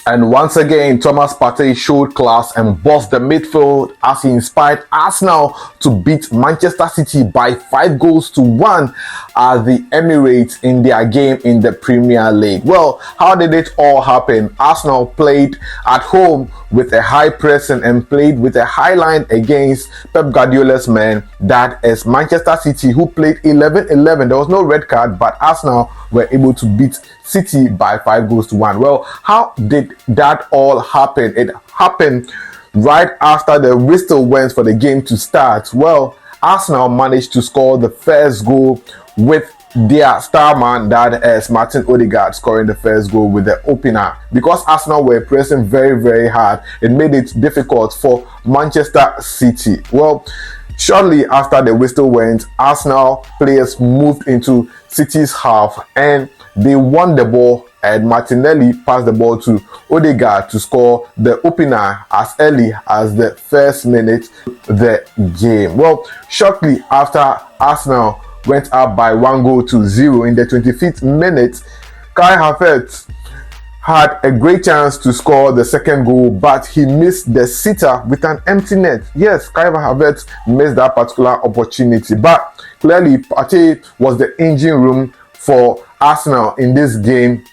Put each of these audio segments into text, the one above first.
And once again, Thomas Partey showed class and bossed the midfield as he inspired Arsenal to beat Manchester City by 5-1 at the Emirates in their game in the Premier League. Well, how did it all happen? Arsenal played at home with a high pressing and played with a high line against Pep Guardiola's men, that is Manchester City, who played 11-11. There was no red card, but Arsenal were able to beat City by 5-1. Well, how did that all happen? It happened right after the whistle went for the game to start. Well, Arsenal managed to score the first goal with their star man, that is Martin Odegaard, scoring the first goal with the opener. Because Arsenal were pressing very, very hard, it made it difficult for Manchester City. Well, shortly after the whistle went, Arsenal players moved into City's half and they won the ball, and Martinelli passed the ball to Odegaard to score the opener as early as the first minute of the game. Well, shortly after Arsenal went up by 1-0 in the 25th minute, Kai Havertz had a great chance to score the second goal, but he missed the sitter with an empty net. Yes, Kai Havertz missed that particular opportunity, but clearly Partey was the engine room for Arsenal in this game,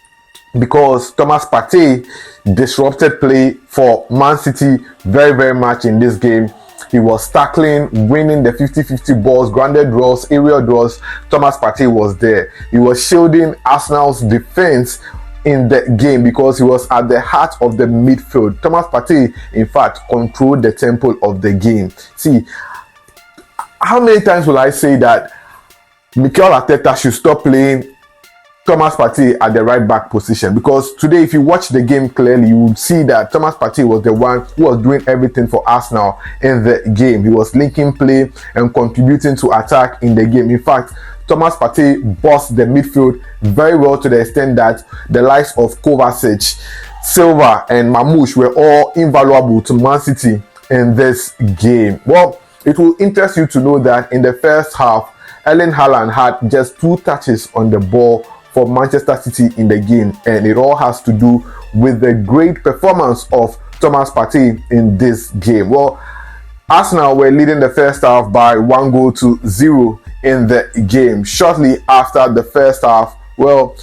because Thomas Partey disrupted play for Man City very, very much in this game. He was tackling, winning the 50-50 balls, grounded draws, aerial draws. Thomas Partey was there. He was shielding Arsenal's defense in the game because he was at the heart of the midfield. Thomas Partey, in fact, controlled the tempo of the game. See, how many times will I say that Mikel Arteta should stop playing Thomas Partey at the right back position? Because today, if you watch the game clearly, you would see that Thomas Partey was the one who was doing everything for Arsenal in the game. He was linking play and contributing to attack in the game. In fact, Thomas Partey bossed the midfield very well, to the extent that the likes of Kovacic, Silva and Mamouche were all invaluable to Man City in this game. Well, it will interest you to know that in the first half, Erling Haaland had just 2 touches on the ball for Manchester City in the game, and it all has to do with the great performance of Thomas Partey in this game. Well, Arsenal were leading the first half by 1-0 in the game. Shortly after the first half, well,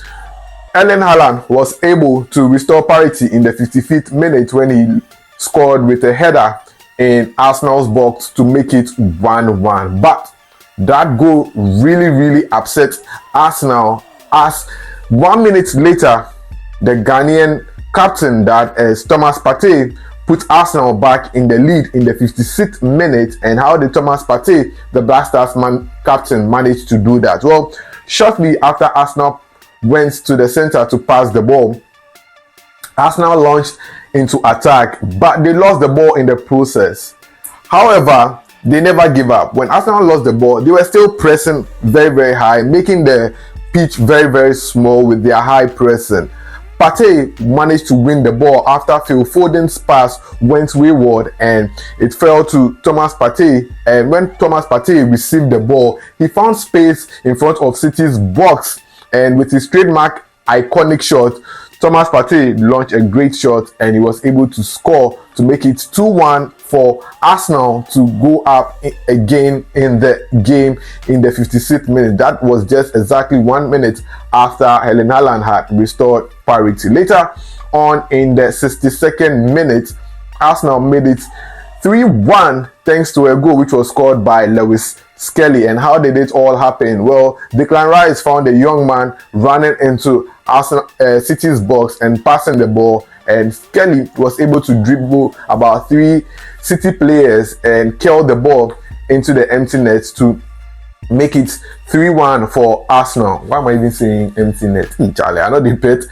Erling Haaland was able to restore parity in the 55th minute when he scored with a header in Arsenal's box to make it 1-1. But that goal really, really upset Arsenal, as 1 minute later, the Ghanaian captain, that is Thomas Partey, put Arsenal back in the lead in the 56th minute. And how did Thomas Partey, the Black Stars captain, manage to do that? Well, shortly after Arsenal went to the center to pass the ball, Arsenal launched into attack, but they lost the ball in the process. However, they never give up. When Arsenal lost the ball, they were still pressing very, very high, making the pitch very, very small with their high pressing. Partey managed to win the ball after Phil Foden's pass went wayward and it fell to Thomas Partey. And when Thomas Partey received the ball, he found space in front of City's box, and with his trademark iconic shot, Thomas Partey launched a great shot and he was able to score to make it 2-1 for Arsenal to go up again in the game in the 56th minute. That was just exactly 1 minute after Erling Haaland had restored parity. Later on in the 62nd minute, Arsenal made it 3-1 thanks to a goal which was scored by Lewis Skelly. And how did it all happen? Well, Declan Rice found a young man running into Arsenal City's box and passing the ball, and Skelly was able to dribble about 3 City players and curl the ball into the empty net to make it 3-1 for Arsenal. Why am I even saying empty net? Charlie, I know they bet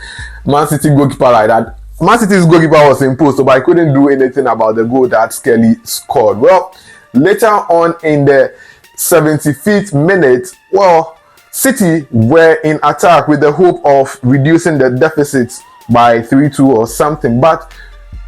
Man City goalkeeper like that. Man City's goalkeeper was imposed, but I couldn't do anything about the goal that Skelly scored. Well, later on in the 75th minute, well, City were in attack with the hope of reducing the deficit by 3-2 or something, but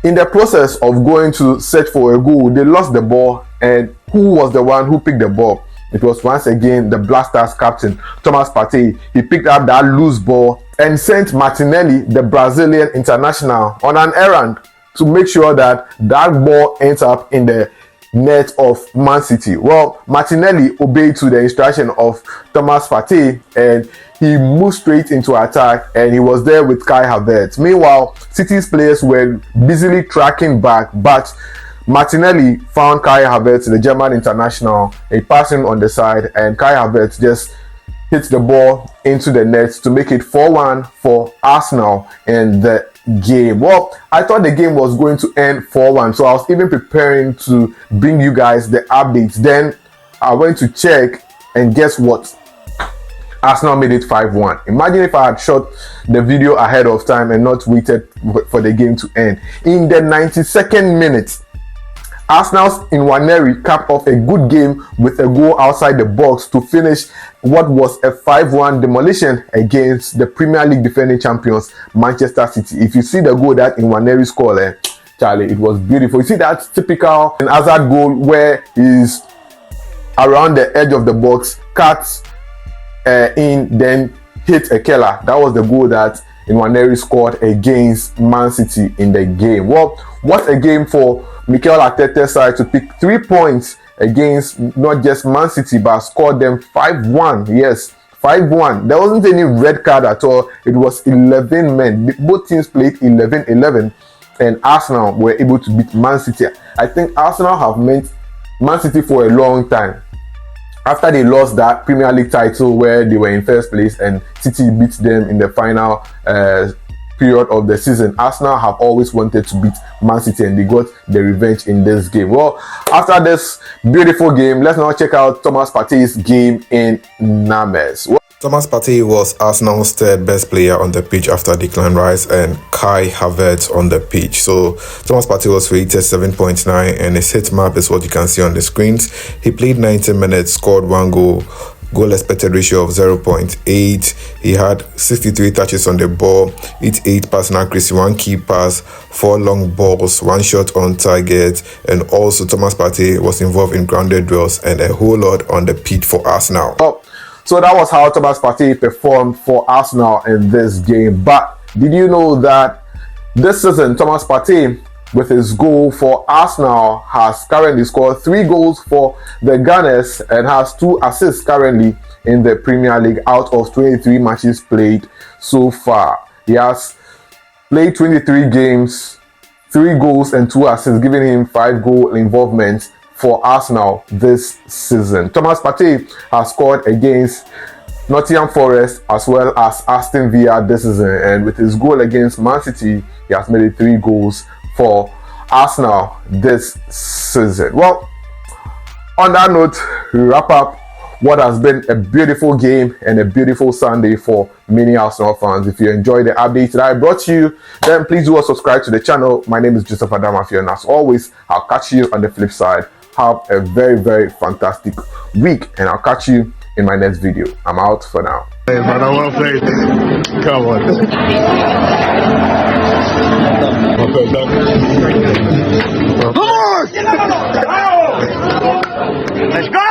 in the process of going to search for a goal, they lost the ball. And who was the one who picked the ball? it was once again the Black Stars captain, Thomas Partey. He picked up that loose ball and sent Martinelli, the Brazilian international, on an errand to make sure that that ball ends up in the net of Man City. Well, Martinelli obeyed to the instruction of Thomas Partey and he moved straight into attack, and he was there with Kai Havertz. Meanwhile, City's players were busily tracking back, but Martinelli found Kai Havertz, the German international. He passed him on the side, and Kai Havertz just hit the ball into the net to make it 4-1 for Arsenal in the game. Well, I thought the game was going to end 4-1, so I was even preparing to bring you guys the updates. Then I went to check, and guess what? Arsenal made it 5-1. Imagine if I had shot the video ahead of time and not waited for the game to end. In the 92nd minute, Arsenal's Nwaneri capped off a good game with a goal outside the box to finish what was a 5-1 demolition against the Premier League defending champions Manchester City. If you see the goal that Nwaneri scored, Charlie, it was beautiful. You see that typical Hazard goal where he's around the edge of the box, cuts in, then hit a killer. That was the goal that Nwaneri scored against Man City in the game. Well, what a game for Mikel Arteta's side to pick 3 points against not just Man City but scored them 5-1. Yes, 5-1. There wasn't any red card at all. It was 11 men. Both teams played 11-11, and Arsenal were able to beat Man City. I think Arsenal have met Man City for a long time. After they lost that Premier League title where they were in first place and City beat them in the final period of the season, Arsenal have always wanted to beat Man City, and they got the revenge in this game. Well, after this beautiful game, let's now check out Thomas Partey's game in Names. Thomas Partey was Arsenal's third best player on the pitch after Declan Rice and Kai Havertz on the pitch. So Thomas Partey was rated 7.9 and his hit map is what you can see on the screens. He played 90 minutes, scored 1 goal, goal expected ratio of 0.8. He had 63 touches on the ball, hit 8 personal accuracy, 1 key pass, 4 long balls, 1 shot on target, and also Thomas Partey was involved in grounded duels and a whole lot on the pitch for Arsenal. So that was how Thomas Partey performed for Arsenal in this game. But did you know that this season Thomas Partey, with his goal for Arsenal, has currently scored 3 goals for the Gunners and has 2 assists currently in the Premier League out of 23 matches played so far. He has played 23 games, 3 goals and 2 assists, giving him 5 goal involvements for Arsenal this season. Thomas Partey has scored against Nottingham Forest as well as Aston Villa this season, and with his goal against Man City, he has made it 3 goals for Arsenal this season. Well, on that note, we wrap up what has been a beautiful game and a beautiful Sunday for many Arsenal fans. If you enjoyed the update that I brought to you, then please do subscribe to the channel. My name is Joseph Adamafio, and as always, I'll catch you on the flip side. Have a very, very fantastic week, and I'll catch you in my next video. I'm out for now. Hey, brother, well played. Come on. Come on! Let's go!